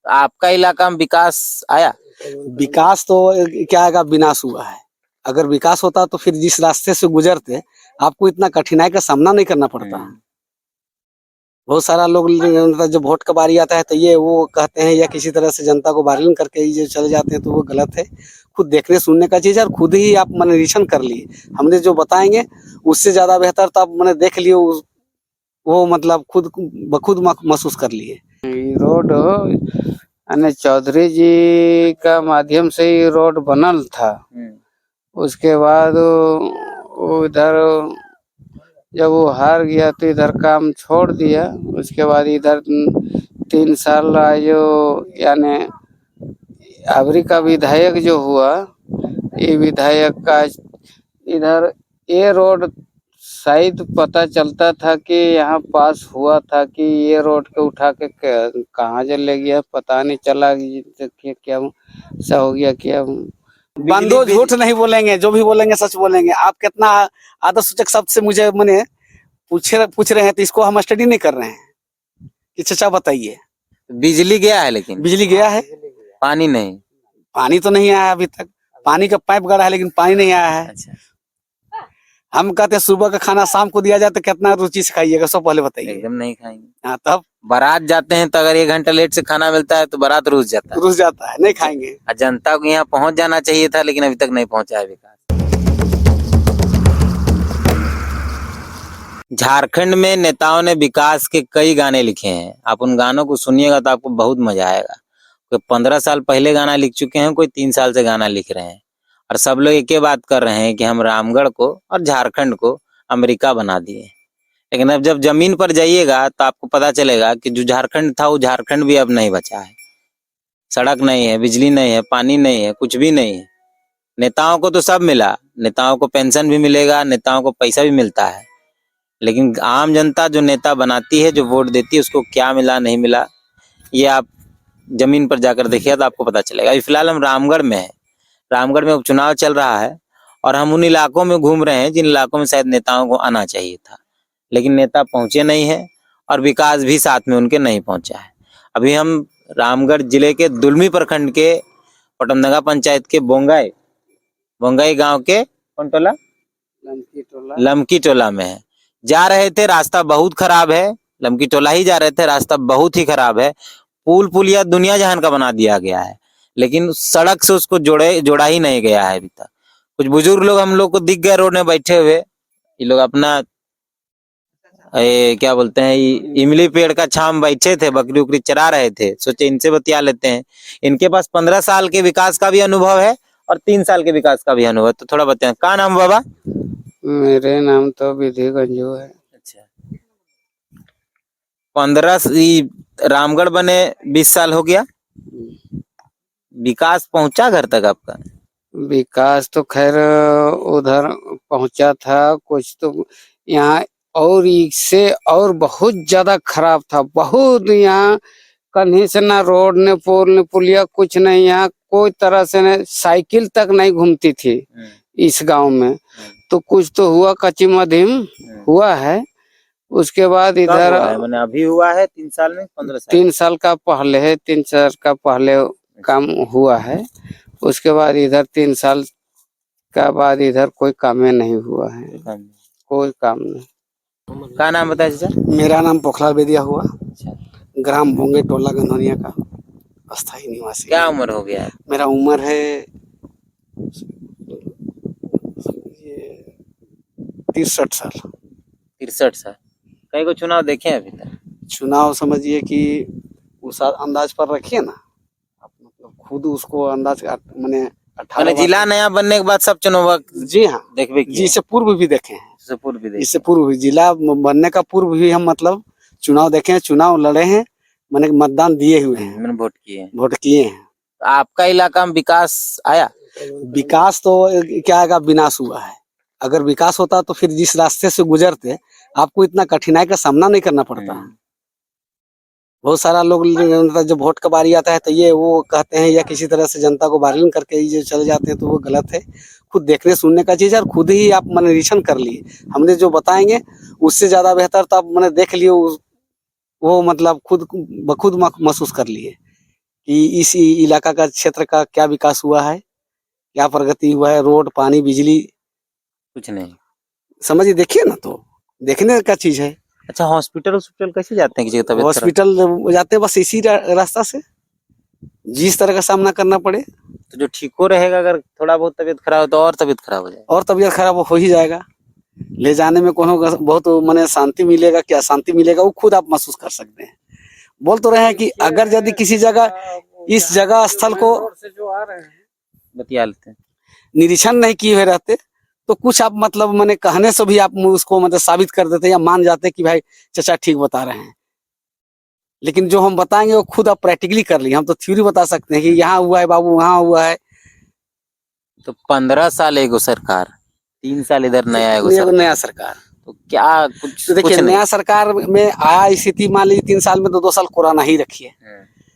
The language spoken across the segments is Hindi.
आपका इलाका में विकास आया? विकास तो क्या आएगा, विनाश हुआ है। अगर विकास होता तो फिर जिस रास्ते से गुजरते आपको इतना कठिनाई का सामना नहीं करना पड़ता। बहुत सारा लोग जो वोट का बारी आता है तो ये वो कहते हैं या किसी तरह से जनता को बार्गेनिंग करके ये चले जाते हैं, तो वो गलत है। खुद देखने सुनने का चीज है और खुद ही आप मन निरीक्षण कर लिए। हमने जो बताएंगे उससे ज्यादा बेहतर तो आप मैंने देख लिए, वो मतलब खुद बखुद महसूस कर लिए। रोड चौधरी जी का माध्यम से ही रोड बनल था। उसके बाद वो इधर जब वो हार गया तो इधर काम छोड़ दिया। उसके बाद इधर 3 साल जो यानी अबरी का विधायक जो हुआ, ये विधायक का इधर ये रोड शायद पता चलता था कि यहाँ पास हुआ था कि ये रोड के उठा के कहाँ से ले गया पता नहीं चला कि क्या ऐसा हो गया। क्या बंदो झूठ नहीं बोलेंगे, जो भी बोलेंगे सच बोलेंगे। आप कितना आदर सूचक शब्द से मुझे मैंने पूछ रहे हैं, तो इसको हम स्टडी नहीं कर रहे हैं कि चचा बताइए। बिजली गया है, लेकिन बिजली गया है, पानी नहीं। पानी तो नहीं आया अभी तक। पानी का पाइप गड़ा है लेकिन पानी नहीं आया है। अच्छा। हम कहते हैं सुबह का खाना शाम को दिया जाए तो कितना रुचि से खाइएगा, सब पहले बताइए। एकदम नहीं खाएंगे। हाँ, तब बारात जाते हैं तो अगर 1 घंटा लेट से खाना मिलता है तो बारात रुस जाता है, नहीं खाएंगे। जनता को यहाँ पहुँच जाना चाहिए था, लेकिन अभी तक नहीं पहुँचा है विकास। झारखंड में नेताओं ने विकास के कई गाने लिखे हैं। आप उन गानों को सुनिएगा तो आपको बहुत मजा आएगा। कोई 15 साल पहले गाना लिख चुके हैं, कोई 3 साल से गाना लिख रहे हैं, और सब लोग एक ही बात कर रहे हैं कि हम रामगढ़ को और झारखंड को अमेरिका बना दिए। लेकिन अब जब जमीन पर जाइएगा तो आपको पता चलेगा कि जो झारखंड था वो झारखंड भी अब नहीं बचा है। सड़क नहीं है, बिजली नहीं है, पानी नहीं है, कुछ भी नहीं है। नेताओं को तो सब मिला, नेताओं को पेंशन भी मिलेगा, नेताओं को पैसा भी मिलता है, लेकिन आम जनता जो नेता बनाती है, जो वोट देती है, उसको क्या मिला नहीं मिला, ये आप जमीन पर जाकर देखिए तो आपको पता चलेगा। अभी फिलहाल हम रामगढ़ में हैं। रामगढ़ में उपचुनाव चल रहा है और हम उन इलाकों में घूम रहे हैं जिन इलाकों में शायद नेताओं को आना चाहिए था, लेकिन नेता पहुंचे नहीं है और विकास भी साथ में उनके नहीं पहुंचा है। अभी हम रामगढ़ जिले के दुलमी प्रखंड के पटमदंगा पंचायत के बोंगाई गांव के कौन टोला, लमकी टोला में है। जा रहे थे, रास्ता बहुत खराब है। लमकी टोला ही जा रहे थे, रास्ता बहुत ही खराब है। पुलिया दुनिया जहान का बना दिया गया है, लेकिन सड़क से उसको जोड़ा ही नहीं गया है अभी तक। कुछ बुजुर्ग लोग हम लोग को दिख गए रोड में बैठे हुए। ये लोग अपना क्या बोलते हैं, इमली पेड़ का छांव बैठे थे, बकरी उकरी चरा रहे थे। सोचे इनसे बतिया लेते हैं। इनके पास 15 साल के विकास का भी अनुभव है और 3 साल के विकास का भी अनुभव है। तो थोड़ा बताएं, क्या नाम बाबा? मेरे नाम तो विधि गंजू है। अच्छा, रामगढ़ बने 20 साल हो गया। विकास पहुंचा घर तक आपका? विकास तो खैर उधर पहुंचा था कुछ, तो यहाँ और इससे और बहुत ज्यादा खराब था। बहुत यहाँ कहीं से ना रोड ने पुल ने पुलिया कुछ नहीं, यहाँ कोई तरह से न साइकिल तक नहीं घूमती थी इस गांव में। तो कुछ तो हुआ, कच्ची मध्यम हुआ है। उसके बाद इधर मैंने अभी हुआ है 3 साल में, 15 साल 3 साल का पहले है, 3 साल का पहले काम हुआ है। उसके बाद इधर 3 साल का बाद इधर कोई काम नहीं हुआ है, कोई काम नहीं। क्या नाम बताया चाचा? मेरा नाम पोखलाल बेदिया हुआ, ग्राम बोंगे टोला गंधोनिया का अस्थायी निवासी। क्या उम्र हो गया है? मेरा उम्र है 63 साल। 63 साल। कई को चुनाव देखे हैं अभी तक? चुनाव समझिए कि उस अंदाज पर रखिए ना, आप मतलब खुद उसको अंदाज मैंने 18 जिला नया बनने के बाद सब चुनाव जी हाँ देखबे जी, इससे पूर्व भी देखे हैं। इससे पूर्व भी जिला बनने का पूर्व भी हम मतलब चुनाव देखे हैं, चुनाव लड़े हैं, मैंने मतदान दिए हुए हैं, मैंने वोट किए हैं। आपका इलाका में विकास आया? विकास तो क्या आएगा, विनाश हुआ है। अगर विकास होता तो फिर जिस रास्ते से गुजरते आपको इतना कठिनाई का सामना नहीं करना पड़ता। बहुत सारा लोग जब वोट का बारी आता है तो ये वो कहते हैं या किसी तरह से जनता को बार्गेनिंग करके ये चले जाते हैं, तो वो गलत है। खुद देखने सुनने का चीज है और खुद ही आप मन निरीक्षण कर लिए। हमने जो बताएंगे उससे ज्यादा बेहतर तो आप मैंने देख लिए, वो मतलब खुद बखुद महसूस कर लिए। कि इस इलाका का क्षेत्र का क्या विकास हुआ है, क्या प्रगति हुआ है, रोड, पानी, बिजली, कुछ नहीं। समझिए, देखिए ना, तो देखने का चीज है। अच्छा, हॉस्पिटल कैसे जाते हैं किसी की तबीयत खराब? हॉस्पिटल जाते बस इसी रास्ता से, जिस तरह का सामना करना पड़े। तो जो ठीक हो रहेगा, अगर थोड़ा बहुत तबीयत खराब हो तो और तबीयत खराब हो जाएगी। और तबीयत खराब हो ही जाएगा। ले जाने में कोनो बहुत माने शांति मिलेगा, क्या शांति मिलेगा वो खुद आप महसूस कर सकते हैं। बोल तो रहे हैं कि अगर यदि किसी जगह इस जगह स्थल को बतिया लेते हैं। निरीक्षण नहीं किए हुए रहते तो कुछ आप मतलब मैंने कहने से भी आप उसको मतलब साबित कर देते या मान जाते कि भाई चाचा ठीक बता रहे हैं। लेकिन जो हम बताएंगे वो खुद आप प्रैक्टिकली कर लिए। हम तो थ्योरी बता सकते हैं कि यहाँ हुआ है बाबू, वहाँ हुआ है। तो 15 साल एगो सरकार, 3 साल इधर नया एगो ये नया सरकार, तो क्या कुछ तो देखिए कुछ नहीं। नया सरकार में आया स्थिति, मान लीजिए 3 साल में तो 2 साल कोरोना ही रखिए,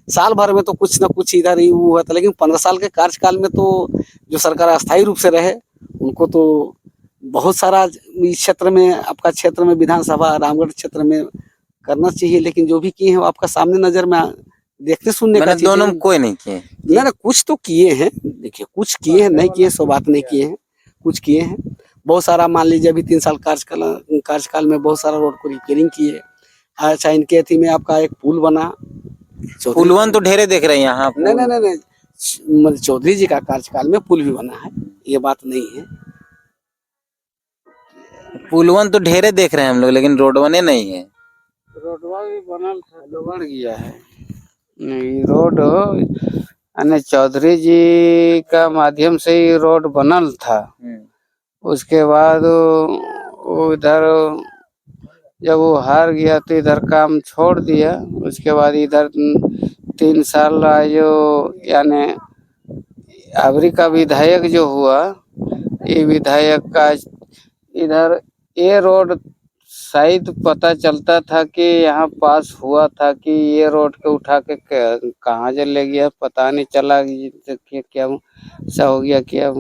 साल भर में तो कुछ ना कुछ इधर ही हुआ था। लेकिन 15 साल के कार्यकाल में तो जो सरकार अस्थायी रूप से रहे उनको तो बहुत सारा इस क्षेत्र में, आपका क्षेत्र में, विधानसभा रामगढ़ क्षेत्र में करना चाहिए। लेकिन जो भी किए हैं वो आपका सामने नजर में देखने सुनने का चीज दोनों है। में कोई नहीं किए। ना कुछ तो किए हैं, देखिए कुछ किए हैं, नहीं किए सो बात नहीं किए हैं, कुछ किए हैं बहुत सारा। मान लीजिए अभी 3 साल कार्यकाल में बहुत सारा रोड को रिपेयरिंग किए। अच्छा, इनके अथी में आपका एक पुल बना, पुलवन तो ढेरे देख रहे हैं यहाँ। नहीं नहीं नहीं नहीं, मतलब चौधरी जी का कार्यकाल में पुल भी बना है, ये बात नहीं है। पुलवन तो ढेरे देख रहे हैं हम लोग, लेकिन रोड बने नहीं है। रोडवा भी बनल था, बन गया है। नहीं, रोड यानी चौधरी जी का माध्यम से ही रोड बनल था। उसके बाद वो इधर जब वो हार गया तो इधर काम छोड़ दिया। उसके बाद इधर 3 साल जो यानी अबरी का विधायक जो हुआ, ये विधायक का इधर ये रोड शायद पता चलता था कि यहाँ पास हुआ था कि ये रोड के उठा के कहाँ चले गया पता नहीं चला कि क्या ऐसा हो गया। क्या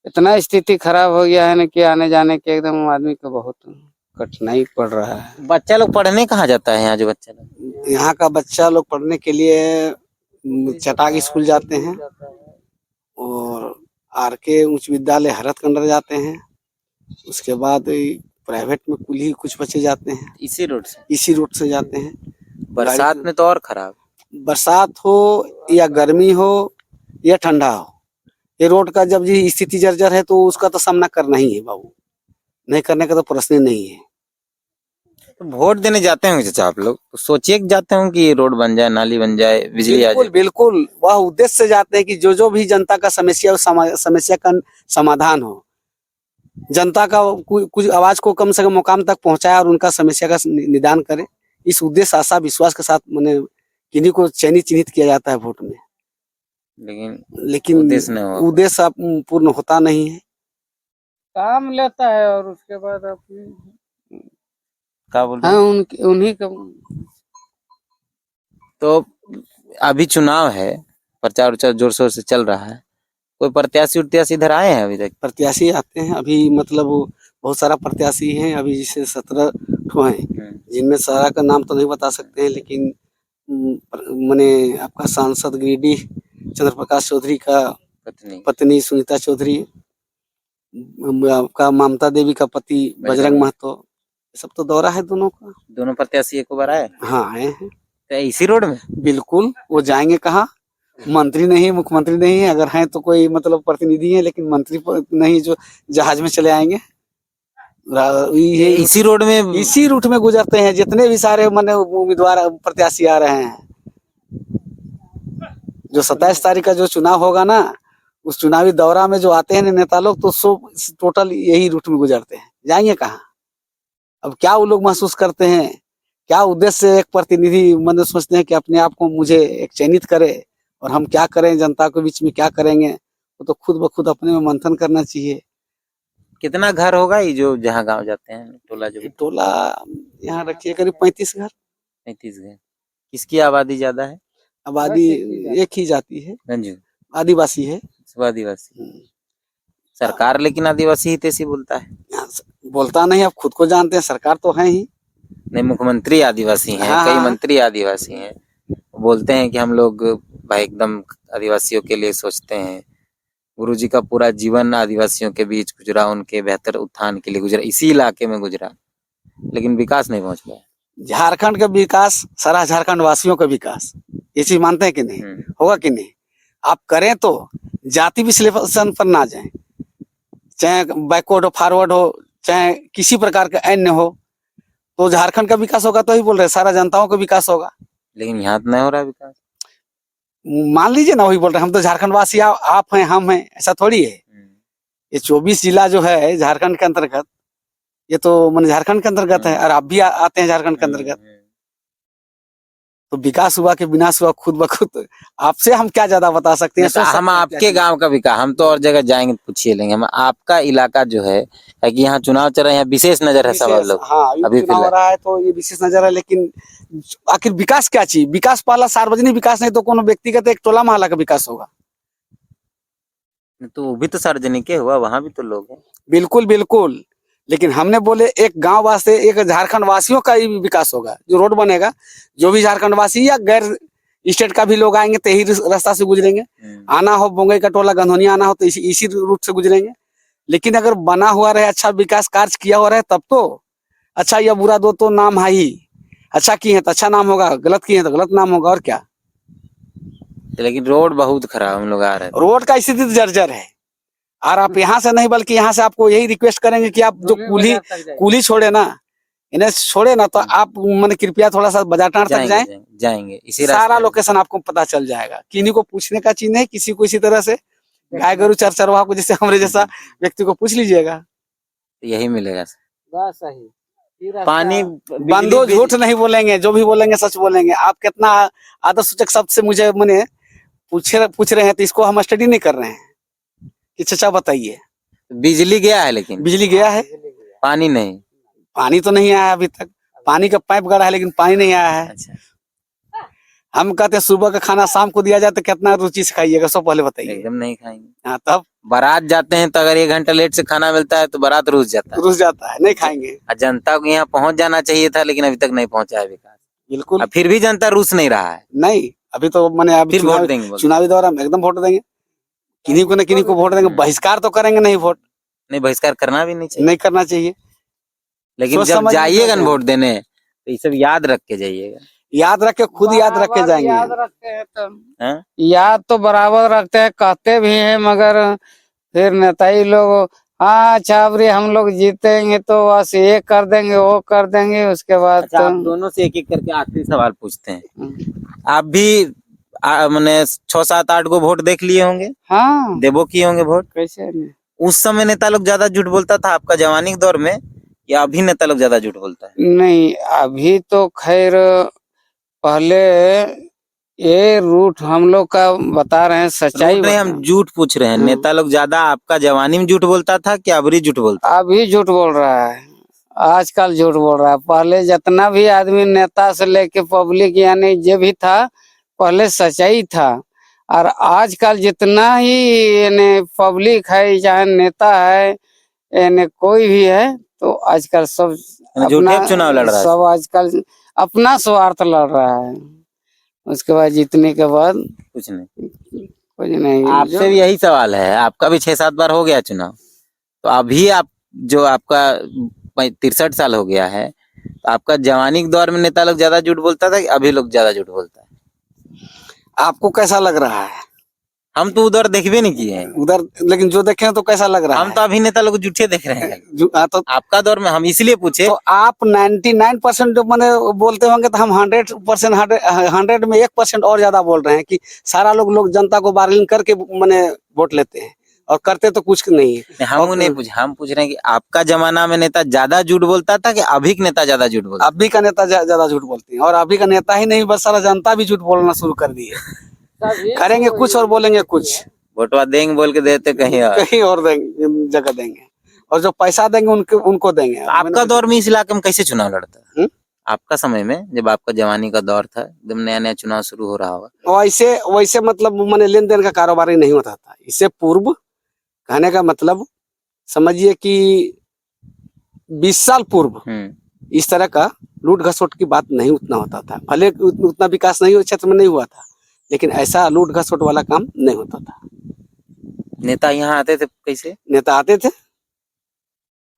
इतना स्थिति खराब हो गया है ना कि आने जाने के एकदम आदमी को बहुत कठिनाई पड़ रहा है। बच्चा लोग पढ़ने कहाँ जाता है? यहाँ जो बच्चा लोग, यहाँ का बच्चा लोग पढ़ने के लिए चटाक स्कूल जाते हैं और आरके उच्च विद्यालय हरतकंडर जाते हैं। उसके बाद प्राइवेट में कुछ बच्चे जाते हैं, इसी रोड से जाते हैं। बरसात में तो और खराब। बरसात हो या गर्मी हो या ठंडा हो, ये रोड का जब ये स्थिति जर्जर है तो उसका तो सामना करना ही है बाबू, नहीं करने का तो प्रश्न ही नहीं है। तो वोट देने जाते होंगे चाचा आप लोग, तो सोचिए कि जाते होंगे कि ये रोड बन जाए, नाली बन जाए, बिजली आ जाए। बिल्कुल वह उद्देश्य से जाते हैं कि जो भी जनता का समस्या समस्या का समाधान हो, जनता का कुछ आवाज को कम से कम मुकाम तक पहुंचाए और उनका समस्या का निदान करे। इस उद्देश्य, आशा, विश्वास के साथ मैंने किन्हीं को चिन्हित किया जाता है वोट में। लेकिन उद्देश्य पूर्ण होता नहीं है, काम लेता है और उसके बाद क्या बोल हाँ उन्हीं का। तो अभी चुनाव है, प्रचार उचार जोर शोर से चल रहा है। कोई प्रत्याशी इधर आए हैं अभी तक? प्रत्याशी आते हैं अभी, मतलब बहुत सारा प्रत्याशी हैं अभी, जिसे 17 हैं, जिनमें सारा का नाम तो नहीं बता सकते हैं। लेकिन मैंने आपका सांसद गिरिडीह चंद्र प्रकाश चौधरी का पत्नी सुनीता चौधरी, आपका ममता देवी का पति बजरंग महतो, सब तो दौरा है दोनों का। दोनों प्रत्याशी एक बार आए? हाँ आए हैं। तो इसी रोड में? बिल्कुल, वो जाएंगे कहाँ? मंत्री नहीं, मुख्यमंत्री नहीं है, अगर हैं तो कोई मतलब प्रतिनिधि है, लेकिन मंत्री नहीं जो जहाज में चले आएंगे। इसी रोड में, इसी रूट में गुजरते हैं जितने भी सारे मैंने उम्मीदवार प्रत्याशी आ रहे हैं। जो 27 तारीख का जो चुनाव होगा ना, उस चुनावी दौरा में जो आते हैं नेता लोग, तो सब टोटल यही रूट में गुजरते हैं। जाएंगे कहाँ? अब क्या वो लोग महसूस करते हैं, क्या उद्देश्य से एक प्रतिनिधि मन सोचते हैं कि अपने आप को मुझे एक चयनित करे और हम क्या करें, जनता के बीच में क्या करेंगे, वो तो खुद ब खुद अपने में मंथन करना चाहिए। कितना घर होगा ये जो जहाँ गांव जाते हैं? टोला यहाँ रखिए करीब 35 घर। 35 घर। किसकी आबादी ज्यादा है? आबादी एक ही जाती है, आदिवासी है। सब आदिवासी। सरकार लेकिन आदिवासी ही तैसी बोलता है। बोलता नहीं, आप खुद को जानते हैं, सरकार तो है ही नहीं। मुख्यमंत्री आदिवासी हैं, कई मंत्री आदिवासी हैं, बोलते हैं कि हम लोग भाई एकदम आदिवासियों के लिए सोचते हैं। गुरुजी का पूरा जीवन आदिवासियों के बीच गुजरा, उनके बेहतर उत्थान के लिए गुजरा, इसी इलाके में गुजरा, लेकिन विकास नहीं पहुंच पाया। झारखंड का विकास सारा झारखंड वासियों का विकास, ये चीज मानते हैं कि नहीं? होगा कि नहीं? आप करें तो जाति विश्लेषण पर ना जाएं, चाहे बैकवर्ड हो, फॉरवर्ड हो, चाहे किसी प्रकार का अन्य हो, तो झारखंड का विकास होगा तो ही बोल रहे सारा जनताओं का विकास होगा। लेकिन यहाँ तो नहीं हो रहा विकास। मान लीजिए ना, वही बोल रहे हैं हम तो झारखंड वासी, आप हैं, हम हैं, ऐसा थोड़ी है। ये 24 जिला जो है झारखंड के अंतर्गत, ये तो मैंने झारखंड के अंतर्गत है, और आप भी आते हैं झारखंड के अंतर्गत। तो विकास हुआ कि विनाश हुआ, खुद ब खुद आपसे हम क्या ज्यादा बता सकते हैं? तो हम आपके गांव का विकास, हम तो और जगह जाएंगे पूछिए लेंगे, हम आपका इलाका जो है कि यहाँ चुनाव चल रहा है, यहाँ विशेष नजर है सब लोग। हाँ, अभी चुनाव हो रहा है तो ये विशेष नजर है, लेकिन आखिर विकास क्या चीज? विकास पहला सार्वजनिक विकास, नहीं तो कोनो व्यक्तिगत एक टोला मोहल्ला का विकास होगा। तो वो भी तो सार्वजनिक हुआ, वहां भी तो लोग हैं। बिल्कुल बिल्कुल, लेकिन हमने बोले एक गांव वास्ते, एक झारखंड वासियों का ही विकास होगा। जो रोड बनेगा, जो भी झारखंड वासी या गैर स्टेट का भी लोग आएंगे तो यही रास्ता से गुजरेंगे। आना हो बोंगई का टोला गंधोनिया आना हो तो इसी रूट से गुजरेंगे। लेकिन अगर बना हुआ रहे, अच्छा विकास कार्य किया हुआ रहे, तब तो अच्छा या बुरा दो तो नाम है ही। अच्छा किए हैं तो अच्छा नाम होगा, गलत किए हैं तो गलत नाम होगा, और क्या। लेकिन रोड बहुत खराब हम लोग आ रहे हैं। रोड का स्थिति जर्जर है, और आप यहाँ से नहीं बल्कि यहाँ से आपको यही रिक्वेस्ट करेंगे कि आप जो कूली छोड़े ना, इन्हें छोड़े ना, तो आप मैंने कृपया थोड़ा सा बाजार टांड तक जाएंगे इसी सारा लोकेशन आपको पता चल जाएगा। किन्हीं को पूछने का चीज नहीं, किसी को इसी तरह से गाय गरु चरवाहा को, जैसे हमारे जैसा व्यक्ति को पूछ लीजिएगा, यही मिलेगा। बस सही। पानी बंदो झूठ नहीं बोलेंगे, जो भी बोलेंगे सच बोलेंगे। आप कितना आदर्श सूचक शब्द से मुझे मैंने पूछ रहे हैं, तो इसको हम स्टडी नहीं कर रहे हैं कि चाचा बताइए। बिजली गया है, लेकिन बिजली गया है, पानी नहीं। पानी तो नहीं आया अभी तक। पानी का पाइप गड़ा है, लेकिन पानी नहीं आया है। अच्छा। हम कहते हैं सुबह का खाना शाम को दिया जाए तो कितना रुचि से खाइएगा, सब पहले बताइए। एकदम नहीं खाएंगे। हाँ, तब बारात जाते हैं तो अगर 1 घंटा लेट से खाना मिलता है तो बारात रुस जाता है, नहीं खाएंगे। जनता को यहाँ पहुंच जाना चाहिए था, लेकिन अभी तक नहीं पहुंचा है विकास। बिल्कुल। फिर भी जनता रुस नहीं रहा है। नहीं, अभी तो मैंने फिर वोट देंगे, चुनावी दौरान एकदम वोट देंगे, किन्हीं को न किन्हीं को वोट देंगे। बहिष्कार तो करेंगे नहीं, वोट नहीं, बहिष्कार करना भी नहीं चाहिए, नहीं करना चाहिए। लेकिन जब जाइएगा ना वोट देने तो ये सब याद रख के जाइएगा। याद रख के, खुद याद रख के जाएंगे। याद रखते हैं तो याद तो बराबर रखते हैं, कहते भी हैं, मगर फिर नेताई लोग हाँ छाबरी हम लोग जीतेंगे तो बस ये कर देंगे, वो कर देंगे, उसके बाद अच्छा, आप दोनों से एक एक करके आखिरी सवाल पूछते हैं। आप भी मैंने 6, 7, 8 को वोट देख लिए होंगे। हाँ, देवो किए होंगे वोट। कैसे नहीं? उस समय नेता लोग ज्यादा झूठ बोलता था आपका जवानी के दौर में, या अभी नेता लोग ज्यादा झूठ बोलता है? नहीं, अभी तो खैर पहले ये रूट हम लोग का बता रहे हैं, सच्चाई नहीं, हम झूठ पूछ रहे हैं। नेता लोग ज्यादा आपका जवानी में झूठ बोलता था कि अभी झूठ बोलता? अभी झूठ बोल रहा है, आजकल झूठ बोल रहा है। पहले जितना भी आदमी नेता से लेके पब्लिक यानी जो भी था, पहले सच्चाई था। और आजकल जितना ही यानी पब्लिक है, चाहे नेता है, यानी कोई भी है, तो आजकल सब झूठे चुनाव लड़ रहा है। सब आजकल अपना स्वार्थ लड़ रहा है। उसके बाद जीतने के बाद कुछ नहीं। आपसे भी यही सवाल है, आपका भी 6-7 बार हो गया चुनाव, तो अभी आप जो आपका 63 साल हो गया है, तो आपका जवानी के दौर में नेता लोग ज्यादा झूठ बोलता था कि अभी लोग ज्यादा झूठ बोलता है? आपको कैसा लग रहा है? हम तो उधर देखबे नहीं किए हैं उधर, लेकिन जो देखे हैं तो कैसा लग रहा है? हम तो अभी नेता लोग झूठे देख रहे हैं। तो आपका दौर में हम इसलिए पूछे तो आप 99% जो मैंने बोलते होंगे, तो हम 100% 100 में 1% और ज्यादा बोल रहे हैं कि सारा लोग जनता को बार्गेनिंग करके मैंने वोट लेते हैं, और करते तो कुछ नहीं है। हम नहीं पूछ, हम पूछ रहे हैं कि आपका जमाना में नेता ज्यादा झूठ बोलता था कि अभी के नेता ज्यादा झूठ बोलता? अभी का नेता ज्यादा झूठ बोलते हैं, और अभी का नेता ही नहीं, बस सारा जनता भी झूठ बोलना शुरू कर दिए। करेंगे कुछ और बोलेंगे कुछ। वोटवा देंगे बोल के देते कहीं और देंगे, जगह देंगे, और जो पैसा देंगे उनको देंगे। आपका दौर में इस इलाके में कैसे चुनाव लड़ता है? आपका समय में जब आपका जवानी का दौर था, एकदम नया नया चुनाव शुरू हो रहा होगा, वैसे मतलब मैंने लेन देन का कारोबार ही नहीं होता था। इससे पूर्व कहने का मतलब समझिए कि 20 साल पूर्व इस तरह का लूट घसोट की बात नहीं उतना होता था। भले उतना विकास नहीं क्षेत्र में नहीं हुआ था, लेकिन ऐसा लूट घसोट वाला काम नहीं होता था। नेता यहाँ आते थे कैसे? नेता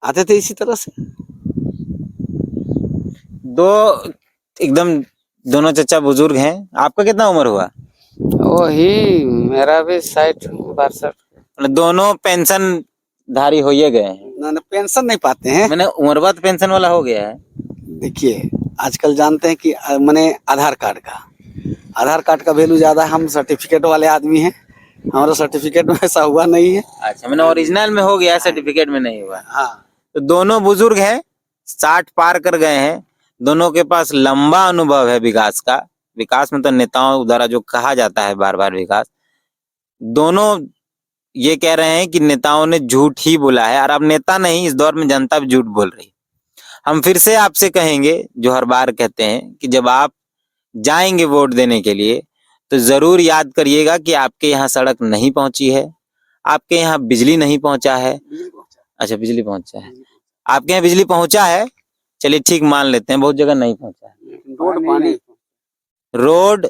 आते थे इसी तरह से। दो एकदम दोनों चचा बुजुर्ग हैं। आपका कितना उम्र हुआ? वही मेरा भी 60-62। मतलब दोनों पेंशन धारी हो ही गए हैं। ना पेंशन नहीं पाते हैं। मैंने उम्रवा तो पेंशन वाला हो गया है। देखिए आजकल जानते हैं कि मैंने आधार कार्ड का वैल्यू ज्यादा है। हम सर्टिफिकेट वाले आदमी हैं, हमारा सर्टिफिकेट में ऐसा हुआ नहीं है। अच्छा, मैंने ओरिजिनल में हो गया, सर्टिफिकेट में नहीं हुआ। हाँ, तो दोनों बुजुर्ग हैं, 60 पार कर गए हैं। दोनों के पास लंबा अनुभव है विकास का। विकास में तो नेताओं द्वारा जो कहा जाता है बार बार विकास, दोनों ये कह रहे हैं कि नेताओं ने झूठ ही बोला है। और अब नेता नहीं, इस दौर में जनता भी झूठ बोल रही। हम फिर से आपसे कहेंगे, जो हर बार कहते हैं, कि जब आप जाएंगे वोट देने के लिए तो जरूर याद करिएगा कि आपके यहाँ सड़क नहीं पहुंची है, आपके यहाँ बिजली नहीं पहुंचा है। अच्छा, बिजली पहुंचा है। आपके यहाँ बिजली पहुंचा है, चलिए ठीक मान लेते हैं, बहुत जगह नहीं पहुंचा है। रोड,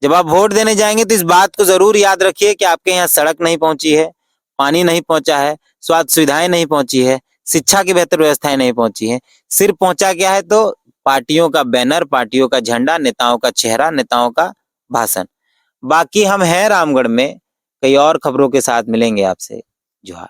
जब आप वोट देने जाएंगे तो इस बात को जरूर याद रखिए कि आपके यहाँ सड़क नहीं पहुंची है, पानी नहीं पहुंचा है, स्वास्थ्य सुविधाएं नहीं पहुंची है, शिक्षा की बेहतर व्यवस्थाएं नहीं पहुंची है। सिर्फ पहुंचा क्या है तो पार्टियों का बैनर, पार्टियों का झंडा, नेताओं का चेहरा, नेताओं का भाषण। बाकी हम हैं रामगढ़ में, कई और खबरों के साथ मिलेंगे आपसे। जोहार।